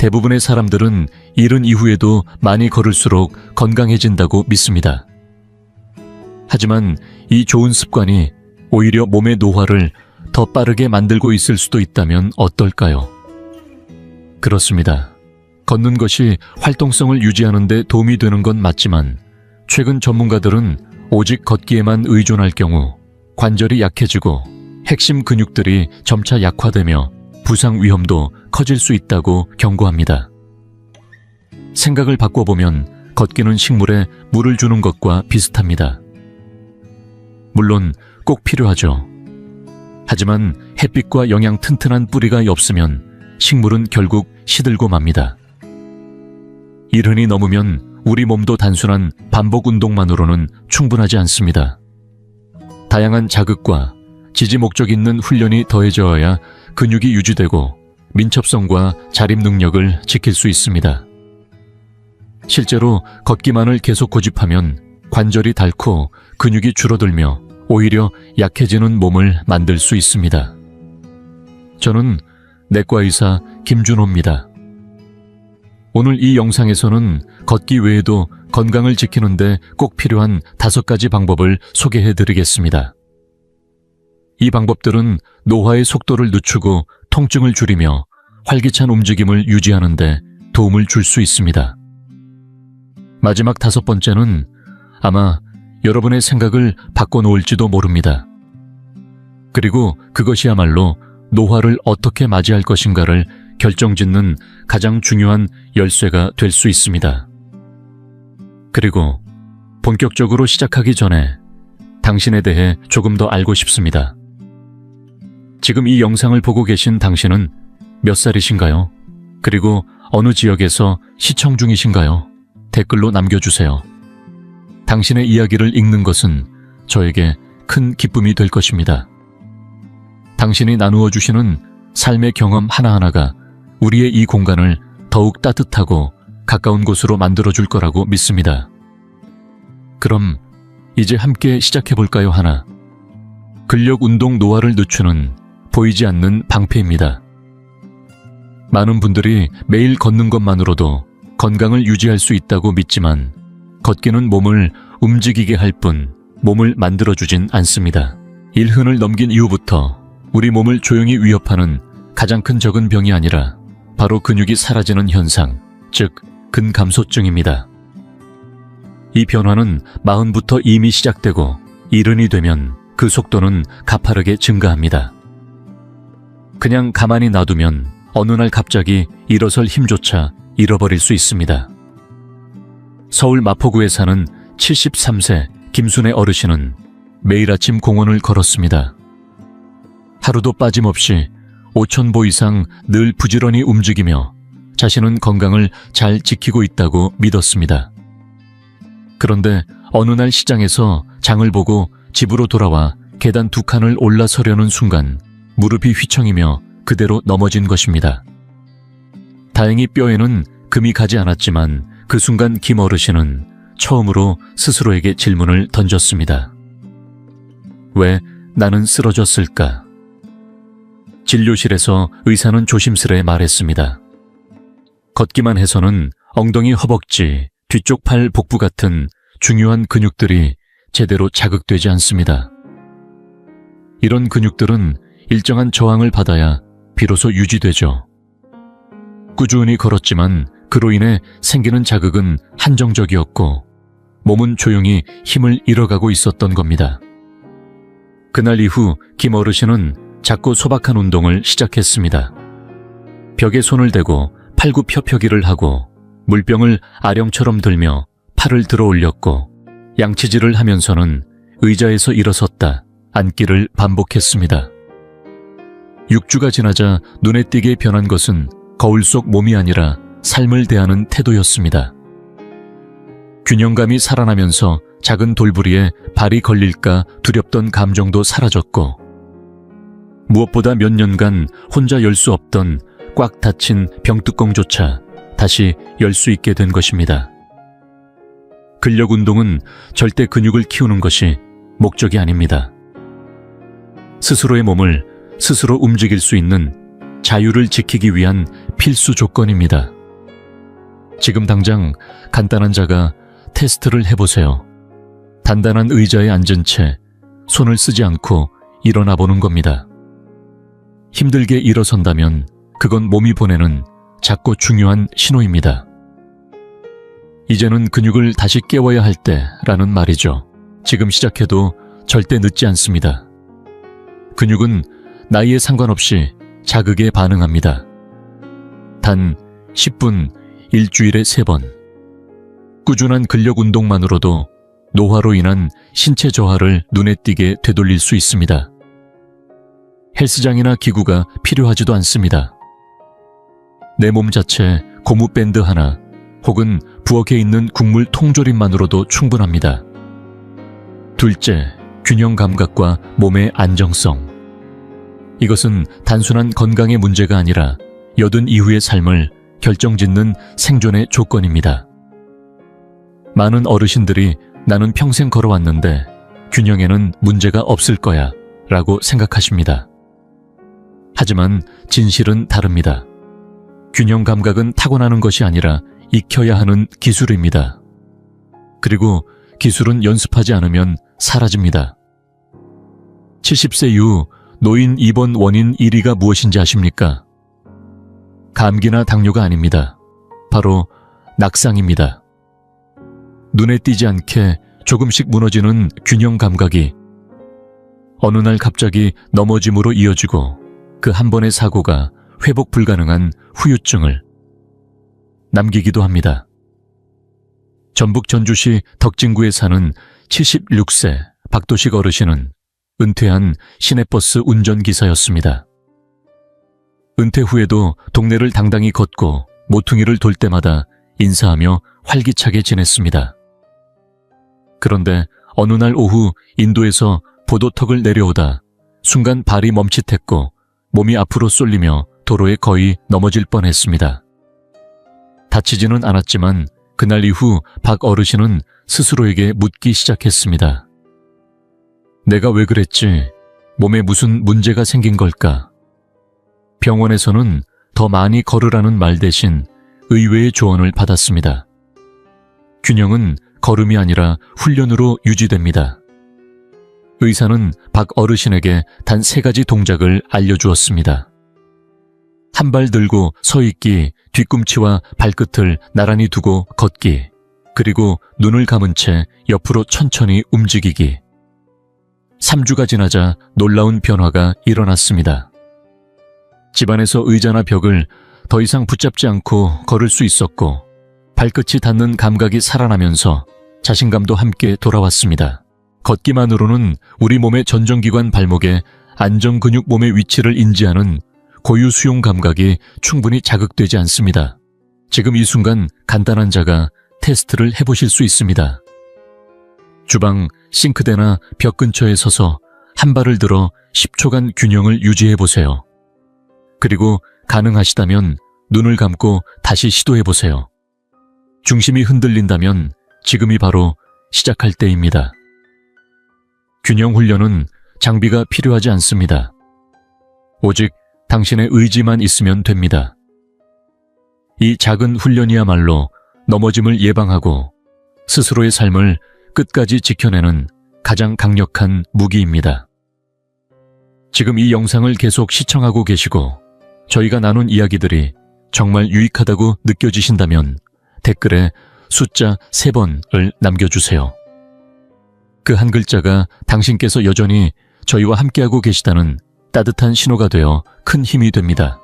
대부분의 사람들은 이른 이후에도 많이 걸을수록 건강해진다고 믿습니다. 하지만 이 좋은 습관이 오히려 몸의 노화를 더 빠르게 만들고 있을 수도 있다면 어떨까요? 그렇습니다. 걷는 것이 활동성을 유지하는 데 도움이 되는 건 맞지만 최근 전문가들은 오직 걷기에만 의존할 경우 관절이 약해지고 핵심 근육들이 점차 약화되며 부상 위험도 커질 수 있다고 경고합니다. 생각을 바꿔보면 걷기는 식물에 물을 주는 것과 비슷합니다. 물론 꼭 필요하죠. 하지만 햇빛과 영양 튼튼한 뿌리가 없으면 식물은 결국 시들고 맙니다. 일흔이 넘으면 우리 몸도 단순한 반복 운동만으로는 충분하지 않습니다. 다양한 자극과 지지 목적 있는 훈련이 더해져야 근육이 유지되고 민첩성과 자립 능력을 지킬 수 있습니다. 실제로 걷기만을 계속 고집하면 관절이 닳고 근육이 줄어들며 오히려 약해지는 몸을 만들 수 있습니다. 저는 내과의사 김준호입니다. 오늘 이 영상에서는 걷기 외에도 건강을 지키는데 꼭 필요한 5가지 방법을 소개해드리겠습니다. 이 방법들은 노화의 속도를 늦추고 통증을 줄이며 활기찬 움직임을 유지하는 데 도움을 줄 수 있습니다. 마지막 5번째는 아마 여러분의 생각을 바꿔놓을지도 모릅니다. 그리고 그것이야말로 노화를 어떻게 맞이할 것인가를 결정짓는 가장 중요한 열쇠가 될 수 있습니다. 그리고 본격적으로 시작하기 전에 당신에 대해 조금 더 알고 싶습니다. 지금 이 영상을 보고 계신 당신은 몇 살이신가요? 그리고 어느 지역에서 시청 중이신가요? 댓글로 남겨주세요. 당신의 이야기를 읽는 것은 저에게 큰 기쁨이 될 것입니다. 당신이 나누어 주시는 삶의 경험 하나하나가 우리의 이 공간을 더욱 따뜻하고 가까운 곳으로 만들어줄 거라고 믿습니다. 그럼 이제 함께 시작해볼까요? 하나, 근력 운동 노화를 늦추는 보이지 않는 방패입니다. 많은 분들이 매일 걷는 것만으로도 건강을 유지할 수 있다고 믿지만 걷기는 몸을 움직이게 할 뿐 몸을 만들어주진 않습니다. 일흔을 넘긴 이후부터 우리 몸을 조용히 위협하는 가장 큰 적은 병이 아니라 바로 근육이 사라지는 현상, 즉 근감소증입니다. 이 변화는 40부터 이미 시작되고 70이 되면 그 속도는 가파르게 증가합니다. 그냥 가만히 놔두면 어느 날 갑자기 일어설 힘조차 잃어버릴 수 있습니다. 서울 마포구에 사는 73세 김순애 어르신은 매일 아침 공원을 걸었습니다. 하루도 빠짐없이 5,000보 이상 늘 부지런히 움직이며 자신은 건강을 잘 지키고 있다고 믿었습니다. 그런데 어느 날 시장에서 장을 보고 집으로 돌아와 계단 2칸을 올라서려는 순간 무릎이 휘청이며 그대로 넘어진 것입니다. 다행히 뼈에는 금이 가지 않았지만 그 순간 김 어르신은 처음으로 스스로에게 질문을 던졌습니다. 왜 나는 쓰러졌을까? 진료실에서 의사는 조심스레 말했습니다. 걷기만 해서는 엉덩이, 허벅지, 뒤쪽 팔, 복부 같은 중요한 근육들이 제대로 자극되지 않습니다. 이런 근육들은 일정한 저항을 받아야 비로소 유지되죠. 꾸준히 걸었지만 그로 인해 생기는 자극은 한정적이었고 몸은 조용히 힘을 잃어가고 있었던 겁니다. 그날 이후 김 어르신은 작고 소박한 운동을 시작했습니다. 벽에 손을 대고 팔굽혀펴기를 하고 물병을 아령처럼 들며 팔을 들어 올렸고 양치질을 하면서는 의자에서 일어섰다 앉기를 반복했습니다. 6주가 지나자 눈에 띄게 변한 것은 거울 속 몸이 아니라 삶을 대하는 태도였습니다. 균형감이 살아나면서 작은 돌부리에 발이 걸릴까 두렵던 감정도 사라졌고 무엇보다 몇 년간 혼자 열 수 없던 꽉 닫힌 병뚜껑조차 다시 열 수 있게 된 것입니다. 근력 운동은 절대 근육을 키우는 것이 목적이 아닙니다. 스스로의 몸을 스스로 움직일 수 있는 자유를 지키기 위한 필수 조건입니다. 지금 당장 간단한 자가 테스트를 해보세요. 단단한 의자에 앉은 채 손을 쓰지 않고 일어나 보는 겁니다. 힘들게 일어선다면 그건 몸이 보내는 작고 중요한 신호입니다. 이제는 근육을 다시 깨워야 할 때라는 말이죠. 지금 시작해도 절대 늦지 않습니다. 근육은 나이에 상관없이 자극에 반응합니다. 단 10분, 일주일에 3번. 꾸준한 근력 운동만으로도 노화로 인한 신체 저하를 눈에 띄게 되돌릴 수 있습니다. 헬스장이나 기구가 필요하지도 않습니다. 내 몸 자체 고무 밴드 하나 혹은 부엌에 있는 국물 통조림만으로도 충분합니다. 둘째, 균형 감각과 몸의 안정성. 이것은 단순한 건강의 문제가 아니라 여든 이후의 삶을 결정짓는 생존의 조건입니다. 많은 어르신들이 나는 평생 걸어왔는데 균형에는 문제가 없을 거야 라고 생각하십니다. 하지만 진실은 다릅니다. 균형 감각은 타고나는 것이 아니라 익혀야 하는 기술입니다. 그리고 기술은 연습하지 않으면 사라집니다. 70세 이후 노인 입원 원인 1위가 무엇인지 아십니까? 감기나 당뇨가 아닙니다. 바로 낙상입니다. 눈에 띄지 않게 조금씩 무너지는 균형 감각이 어느 날 갑자기 넘어짐으로 이어지고 그 한 번의 사고가 회복 불가능한 후유증을 남기기도 합니다. 전북 전주시 덕진구에 사는 76세 박도식 어르신은 은퇴한 시내버스 운전기사였습니다. 은퇴 후에도 동네를 당당히 걷고 모퉁이를 돌 때마다 인사하며 활기차게 지냈습니다. 그런데 어느 날 오후 인도에서 보도턱을 내려오다 순간 발이 멈칫했고 몸이 앞으로 쏠리며 도로에 거의 넘어질 뻔했습니다. 다치지는 않았지만 그날 이후 박 어르신은 스스로에게 묻기 시작했습니다. 내가 왜 그랬지? 몸에 무슨 문제가 생긴 걸까? 병원에서는 더 많이 걸으라는 말 대신 의외의 조언을 받았습니다. 균형은 걸음이 아니라 훈련으로 유지됩니다. 의사는 박 어르신에게 단 3가지 동작을 알려주었습니다. 한 발 들고 서 있기, 뒤꿈치와 발끝을 나란히 두고 걷기, 그리고 눈을 감은 채 옆으로 천천히 움직이기. 3주가 지나자 놀라운 변화가 일어났습니다. 집안에서 의자나 벽을 더 이상 붙잡지 않고 걸을 수 있었고 발끝이 닿는 감각이 살아나면서 자신감도 함께 돌아왔습니다. 걷기만으로는 우리 몸의 전정기관 발목에 안정근육 몸의 위치를 인지하는 고유 수용 감각이 충분히 자극되지 않습니다. 지금 이 순간 간단한 자가 테스트를 해보실 수 있습니다. 주방 싱크대나 벽 근처에 서서 한 발을 들어 10초간 균형을 유지해보세요. 그리고 가능하시다면 눈을 감고 다시 시도해보세요. 중심이 흔들린다면 지금이 바로 시작할 때입니다. 균형 훈련은 장비가 필요하지 않습니다. 오직 당신의 의지만 있으면 됩니다. 이 작은 훈련이야말로 넘어짐을 예방하고 스스로의 삶을 끝까지 지켜내는 가장 강력한 무기입니다. 지금 이 영상을 계속 시청하고 계시고 저희가 나눈 이야기들이 정말 유익하다고 느껴지신다면 댓글에 숫자 3번을 남겨주세요. 그 한 글자가 당신께서 여전히 저희와 함께하고 계시다는 따뜻한 신호가 되어 큰 힘이 됩니다.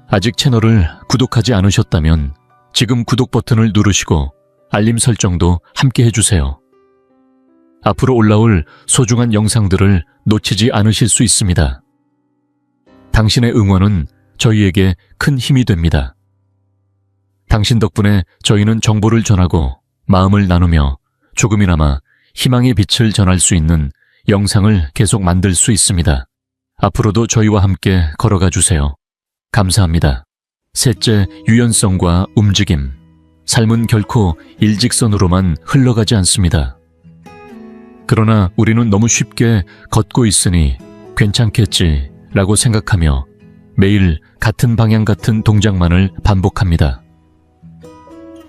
아직 채널을 구독하지 않으셨다면 지금 구독 버튼을 누르시고 알림 설정도 함께 해주세요. 앞으로 올라올 소중한 영상들을 놓치지 않으실 수 있습니다. 당신의 응원은 저희에게 큰 힘이 됩니다. 당신 덕분에 저희는 정보를 전하고 마음을 나누며 조금이나마 희망의 빛을 전할 수 있는 영상을 계속 만들 수 있습니다. 앞으로도 저희와 함께 걸어가 주세요. 감사합니다. 셋째, 유연성과 움직임. 삶은 결코 일직선으로만 흘러가지 않습니다. 그러나 우리는 너무 쉽게 걷고 있으니 괜찮겠지 라고 생각하며 매일 같은 방향 같은 동작만을 반복합니다.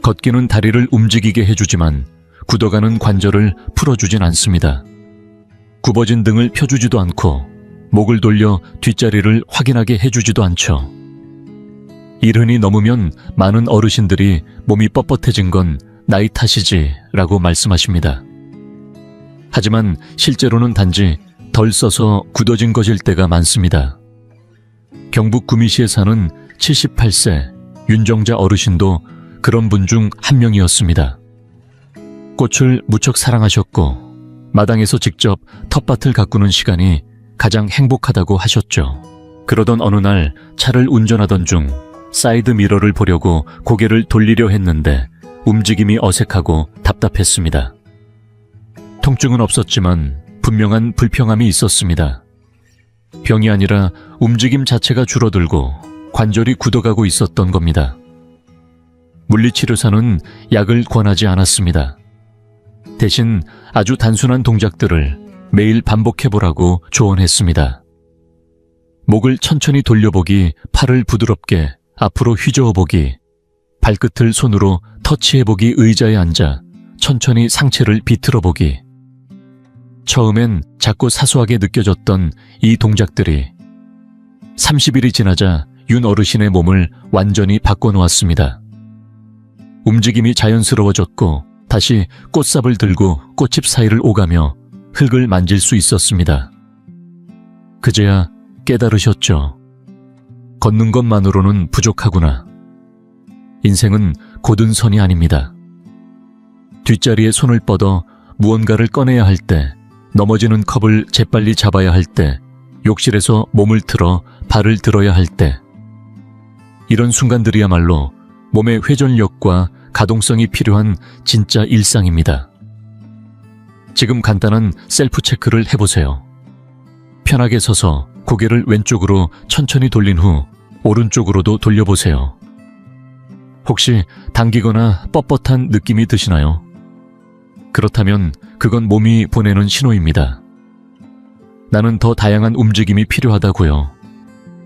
걷기는 다리를 움직이게 해주지만 굳어가는 관절을 풀어주진 않습니다. 굽어진 등을 펴주지도 않고 목을 돌려 뒷자리를 확인하게 해주지도 않죠. 일흔이 넘으면 많은 어르신들이 몸이 뻣뻣해진 건 나이 탓이지 라고 말씀하십니다. 하지만 실제로는 단지 덜 써서 굳어진 것일 때가 많습니다. 경북 구미시에 사는 78세 윤정자 어르신도 그런 분 중 한 명이었습니다. 꽃을 무척 사랑하셨고 마당에서 직접 텃밭을 가꾸는 시간이 가장 행복하다고 하셨죠. 그러던 어느 날 차를 운전하던 중 사이드 미러를 보려고 고개를 돌리려 했는데 움직임이 어색하고 답답했습니다. 통증은 없었지만 분명한 불평함이 있었습니다. 병이 아니라 움직임 자체가 줄어들고 관절이 굳어가고 있었던 겁니다. 물리치료사는 약을 권하지 않았습니다. 대신 아주 단순한 동작들을 매일 반복해보라고 조언했습니다. 목을 천천히 돌려보기, 팔을 부드럽게 앞으로 휘저어보기, 발끝을 손으로 터치해보기, 의자에 앉아 천천히 상체를 비틀어보기. 처음엔 작고 사소하게 느껴졌던 이 동작들이 30일이 지나자 윤 어르신의 몸을 완전히 바꿔놓았습니다. 움직임이 자연스러워졌고 다시 꽃삽을 들고 꽃집 사이를 오가며 흙을 만질 수 있었습니다. 그제야 깨달으셨죠. 걷는 것만으로는 부족하구나. 인생은 곧은 선이 아닙니다. 뒷자리에 손을 뻗어 무언가를 꺼내야 할 때, 넘어지는 컵을 재빨리 잡아야 할 때, 욕실에서 몸을 틀어 발을 들어야 할 때, 이런 순간들이야말로 몸의 회전력과 가동성이 필요한 진짜 일상입니다. 지금 간단한 셀프 체크를 해보세요. 편하게 서서 고개를 왼쪽으로 천천히 돌린 후 오른쪽으로도 돌려보세요. 혹시 당기거나 뻣뻣한 느낌이 드시나요? 그렇다면 그건 몸이 보내는 신호입니다. 나는 더 다양한 움직임이 필요하다고요.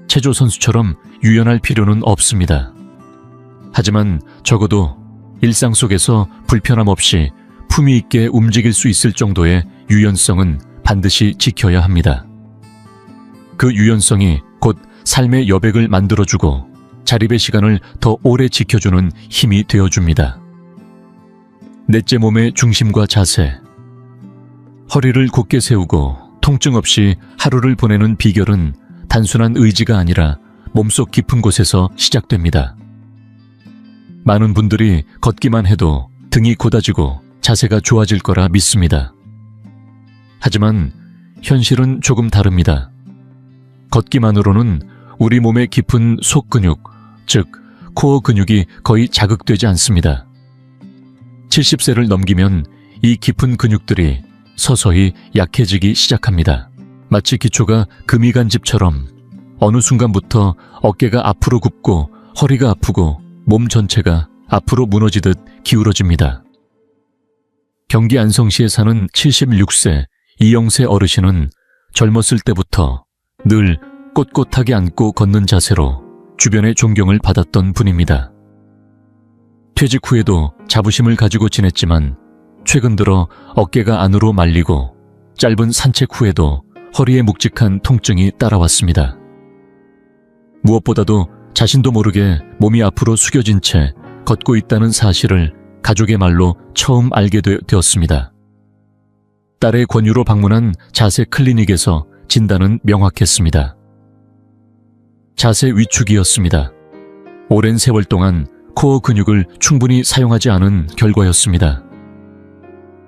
체조 선수처럼 유연할 필요는 없습니다. 하지만 적어도 일상 속에서 불편함 없이 품위 있게 움직일 수 있을 정도의 유연성은 반드시 지켜야 합니다. 그 유연성이 곧 삶의 여백을 만들어주고 자립의 시간을 더 오래 지켜주는 힘이 되어줍니다. 넷째, 몸의 중심과 자세. 허리를 곧게 세우고 통증 없이 하루를 보내는 비결은 단순한 의지가 아니라 몸속 깊은 곳에서 시작됩니다. 많은 분들이 걷기만 해도 등이 곧아지고 자세가 좋아질 거라 믿습니다. 하지만 현실은 조금 다릅니다. 걷기만으로는 우리 몸의 깊은 속 근육, 즉 코어 근육이 거의 자극되지 않습니다. 70세를 넘기면 이 깊은 근육들이 서서히 약해지기 시작합니다. 마치 기초가 금이 간 집처럼 어느 순간부터 어깨가 앞으로 굽고 허리가 아프고 몸 전체가 앞으로 무너지듯 기울어집니다. 경기 안성시에 사는 76세 이영세 어르신은 젊었을 때부터 늘 꼿꼿하게 앉고 걷는 자세로 주변의 존경을 받았던 분입니다. 퇴직 후에도 자부심을 가지고 지냈지만 최근 들어 어깨가 안으로 말리고 짧은 산책 후에도 허리에 묵직한 통증이 따라왔습니다. 무엇보다도 자신도 모르게 몸이 앞으로 숙여진 채 걷고 있다는 사실을 가족의 말로 처음 알게 되었습니다. 딸의 권유로 방문한 자세 클리닉에서 진단은 명확했습니다. 자세 위축이었습니다. 오랜 세월 동안 코어 근육을 충분히 사용하지 않은 결과였습니다.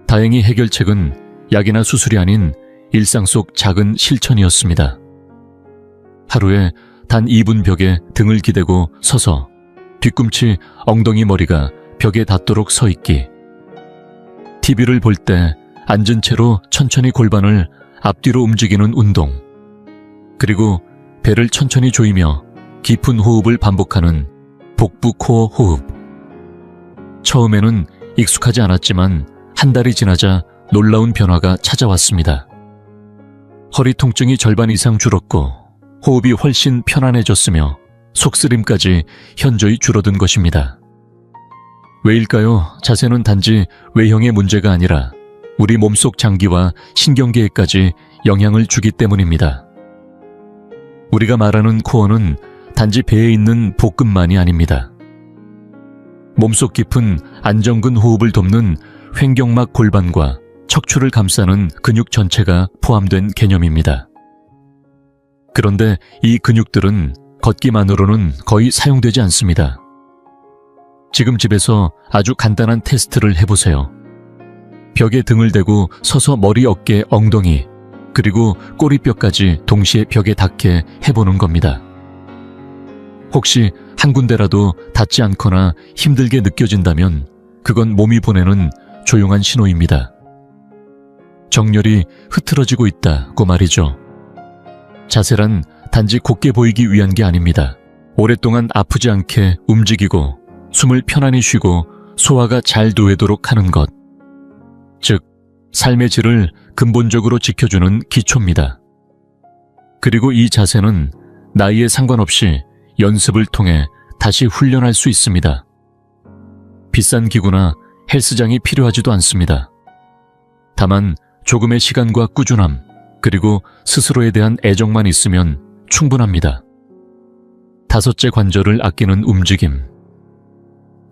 다행히 해결책은 약이나 수술이 아닌 일상 속 작은 실천이었습니다. 하루에 단 2분 벽에 등을 기대고 서서 뒤꿈치, 엉덩이, 머리가 벽에 닿도록 서 있기. TV를 볼 때 앉은 채로 천천히 골반을 앞뒤로 움직이는 운동. 그리고 배를 천천히 조이며 깊은 호흡을 반복하는 복부 코어 호흡. 처음에는 익숙하지 않았지만 한 달이 지나자 놀라운 변화가 찾아왔습니다. 허리 통증이 절반 이상 줄었고 호흡이 훨씬 편안해졌으며 속쓰림까지 현저히 줄어든 것입니다. 왜일까요? 자세는 단지 외형의 문제가 아니라 우리 몸속 장기와 신경계에까지 영향을 주기 때문입니다. 우리가 말하는 코어는 단지 배에 있는 복근만이 아닙니다. 몸속 깊은 안정근 호흡을 돕는 횡격막 골반과 척추를 감싸는 근육 전체가 포함된 개념입니다. 그런데 이 근육들은 걷기만으로는 거의 사용되지 않습니다. 지금 집에서 아주 간단한 테스트를 해보세요. 벽에 등을 대고 서서 머리, 어깨, 엉덩이, 그리고 꼬리뼈까지 동시에 벽에 닿게 해보는 겁니다. 혹시 한 군데라도 닿지 않거나 힘들게 느껴진다면 그건 몸이 보내는 조용한 신호입니다. 정렬이 흐트러지고 있다고 말이죠. 자세란 단지 곧게 보이기 위한 게 아닙니다. 오랫동안 아프지 않게 움직이고 숨을 편안히 쉬고 소화가 잘 되도록 하는 것. 즉, 삶의 질을 근본적으로 지켜주는 기초입니다. 그리고 이 자세는 나이에 상관없이 연습을 통해 다시 훈련할 수 있습니다. 비싼 기구나 헬스장이 필요하지도 않습니다. 다만 조금의 시간과 꾸준함, 그리고 스스로에 대한 애정만 있으면 충분합니다. 다섯째 관절을 아끼는 움직임.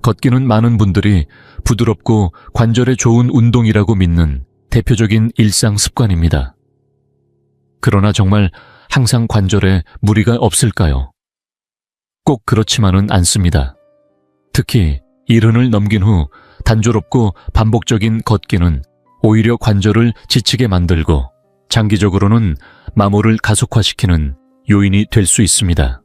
걷기는 많은 분들이 부드럽고 관절에 좋은 운동이라고 믿는 대표적인 일상 습관입니다. 그러나 정말 항상 관절에 무리가 없을까요? 꼭 그렇지만은 않습니다. 특히 일흔을 넘긴 후 단조롭고 반복적인 걷기는 오히려 관절을 지치게 만들고 장기적으로는 마모를 가속화시키는 요인이 될 수 있습니다.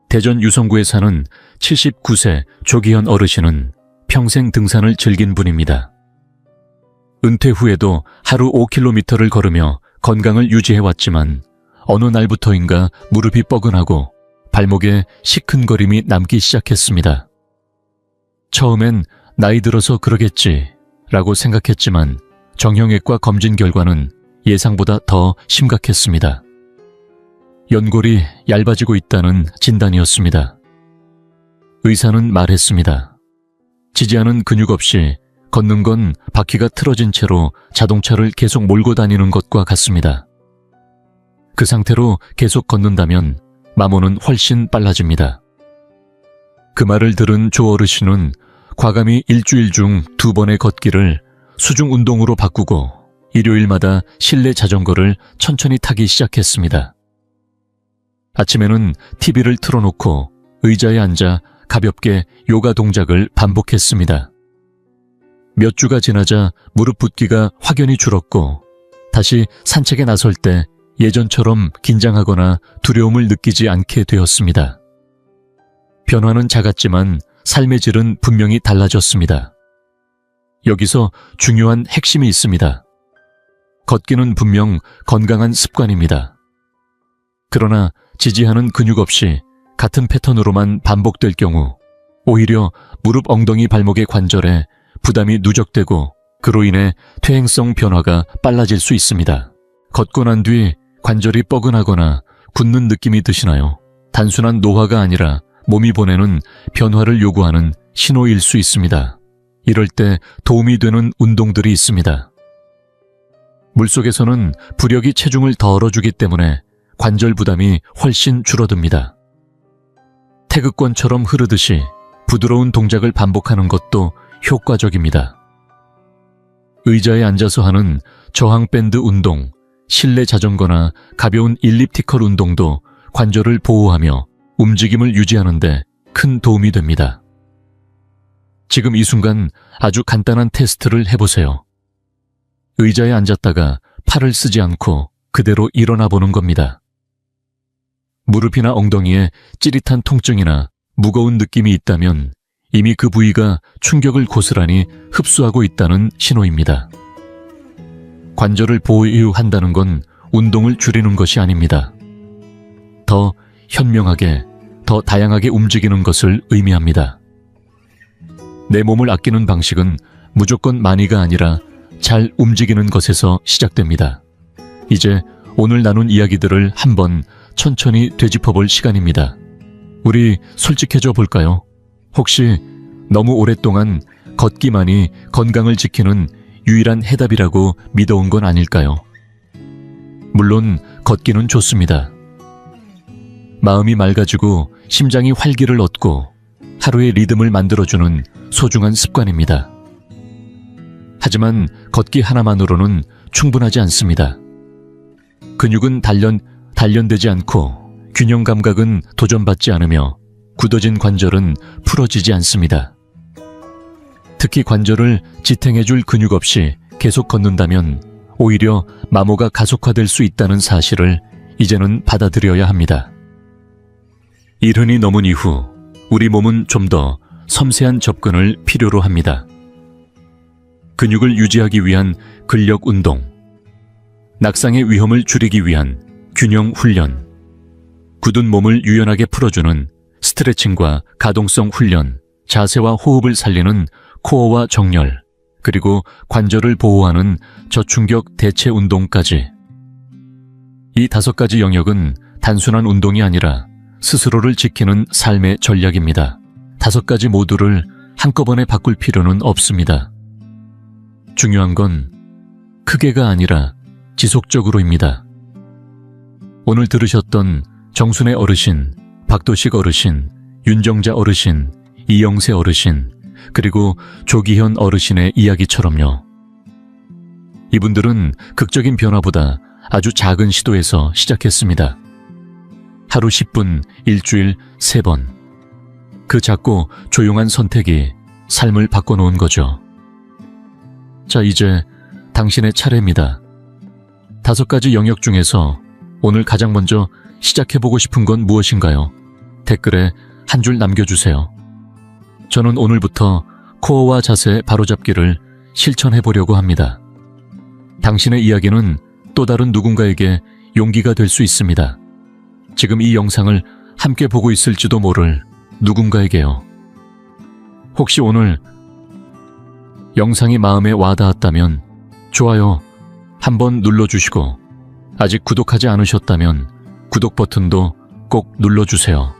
대전 유성구에 사는 79세 조기현 어르신은 평생 등산을 즐긴 분입니다. 은퇴 후에도 하루 5km를 걸으며 건강을 유지해왔지만 어느 날부터인가 무릎이 뻐근하고 발목에 시큰거림이 남기 시작했습니다. 처음엔 나이 들어서 그러겠지 라고 생각했지만 정형외과 검진 결과는 예상보다 더 심각했습니다. 연골이 얇아지고 있다는 진단이었습니다. 의사는 말했습니다. 지지하는 근육 없이 걷는 건 바퀴가 틀어진 채로 자동차를 계속 몰고 다니는 것과 같습니다. 그 상태로 계속 걷는다면 마모는 훨씬 빨라집니다. 그 말을 들은 조 어르신은 과감히 일주일 중 2번의 걷기를 수중 운동으로 바꾸고 일요일마다 실내 자전거를 천천히 타기 시작했습니다. 아침에는 TV를 틀어놓고 의자에 앉아 가볍게 요가 동작을 반복했습니다. 몇 주가 지나자 무릎 붓기가 확연히 줄었고 다시 산책에 나설 때 예전처럼 긴장하거나 두려움을 느끼지 않게 되었습니다. 변화는 작았지만 삶의 질은 분명히 달라졌습니다. 여기서 중요한 핵심이 있습니다. 걷기는 분명 건강한 습관입니다. 그러나 지지하는 근육 없이 같은 패턴으로만 반복될 경우 오히려 무릎, 엉덩이, 발목의 관절에 부담이 누적되고 그로 인해 퇴행성 변화가 빨라질 수 있습니다. 걷고 난 뒤 관절이 뻐근하거나 굳는 느낌이 드시나요? 단순한 노화가 아니라 몸이 보내는 변화를 요구하는 신호일 수 있습니다. 이럴 때 도움이 되는 운동들이 있습니다. 물속에서는 부력이 체중을 덜어주기 때문에 관절 부담이 훨씬 줄어듭니다. 태극권처럼 흐르듯이 부드러운 동작을 반복하는 것도 효과적입니다. 의자에 앉아서 하는 저항밴드 운동, 실내 자전거나 가벼운 일리프티컬 운동도 관절을 보호하며 움직임을 유지하는 데 큰 도움이 됩니다. 지금 이 순간 아주 간단한 테스트를 해보세요. 의자에 앉았다가 팔을 쓰지 않고 그대로 일어나 보는 겁니다. 무릎이나 엉덩이에 찌릿한 통증이나 무거운 느낌이 있다면 이미 그 부위가 충격을 고스란히 흡수하고 있다는 신호입니다. 관절을 보호한다는 건 운동을 줄이는 것이 아닙니다. 더 현명하게, 더 다양하게 움직이는 것을 의미합니다. 내 몸을 아끼는 방식은 무조건 많이가 아니라 잘 움직이는 것에서 시작됩니다. 이제 오늘 나눈 이야기들을 한번 천천히 되짚어볼 시간입니다. 우리 솔직해져 볼까요? 혹시 너무 오랫동안 걷기만이 건강을 지키는 유일한 해답이라고 믿어온 건 아닐까요? 물론 걷기는 좋습니다. 마음이 맑아지고 심장이 활기를 얻고 하루의 리듬을 만들어주는 소중한 습관입니다. 하지만 걷기 하나만으로는 충분하지 않습니다. 근육은 단련되지 않고 균형 감각은 도전받지 않으며 굳어진 관절은 풀어지지 않습니다. 특히 관절을 지탱해줄 근육 없이 계속 걷는다면 오히려 마모가 가속화될 수 있다는 사실을 이제는 받아들여야 합니다. 일흔이 넘은 이후 우리 몸은 좀 더 섬세한 접근을 필요로 합니다. 근육을 유지하기 위한 근력 운동, 낙상의 위험을 줄이기 위한 균형 훈련, 굳은 몸을 유연하게 풀어주는 스트레칭과 가동성 훈련, 자세와 호흡을 살리는 코어와 정렬, 그리고 관절을 보호하는 저충격 대체 운동까지. 이 5가지 영역은 단순한 운동이 아니라 스스로를 지키는 삶의 전략입니다. 5가지 모두를 한꺼번에 바꿀 필요는 없습니다. 중요한 건 크게가 아니라 지속적으로입니다. 오늘 들으셨던 정순의 어르신, 박도식 어르신, 윤정자 어르신, 이영세 어르신, 그리고 조기현 어르신의 이야기처럼요. 이분들은 극적인 변화보다 아주 작은 시도에서 시작했습니다. 하루 10분, 일주일 3번. 그 작고 조용한 선택이 삶을 바꿔놓은 거죠. 자, 이제 당신의 차례입니다. 5가지 영역 중에서 오늘 가장 먼저 시작해보고 싶은 건 무엇인가요? 댓글에 한 줄 남겨주세요. 저는 오늘부터 코어와 자세 바로잡기를 실천해보려고 합니다. 당신의 이야기는 또 다른 누군가에게 용기가 될 수 있습니다. 지금 이 영상을 함께 보고 있을지도 모를 누군가에게요. 혹시 오늘 영상이 마음에 와닿았다면 좋아요 한번 눌러주시고, 아직 구독하지 않으셨다면 구독 버튼도 꼭 눌러주세요.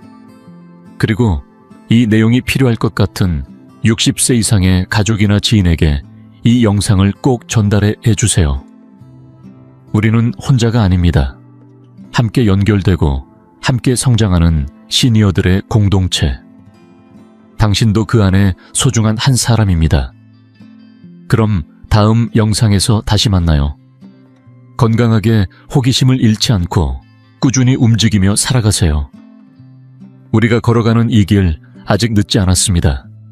그리고 이 내용이 필요할 것 같은 60세 이상의 가족이나 지인에게 이 영상을 꼭 전달해 주세요. 우리는 혼자가 아닙니다. 함께 연결되고 함께 성장하는 시니어들의 공동체. 당신도 그 안에 소중한 한 사람입니다. 그럼 다음 영상에서 다시 만나요. 건강하게 호기심을 잃지 않고 꾸준히 움직이며 살아가세요. 우리가 걸어가는 이 길 아직 늦지 않았습니다.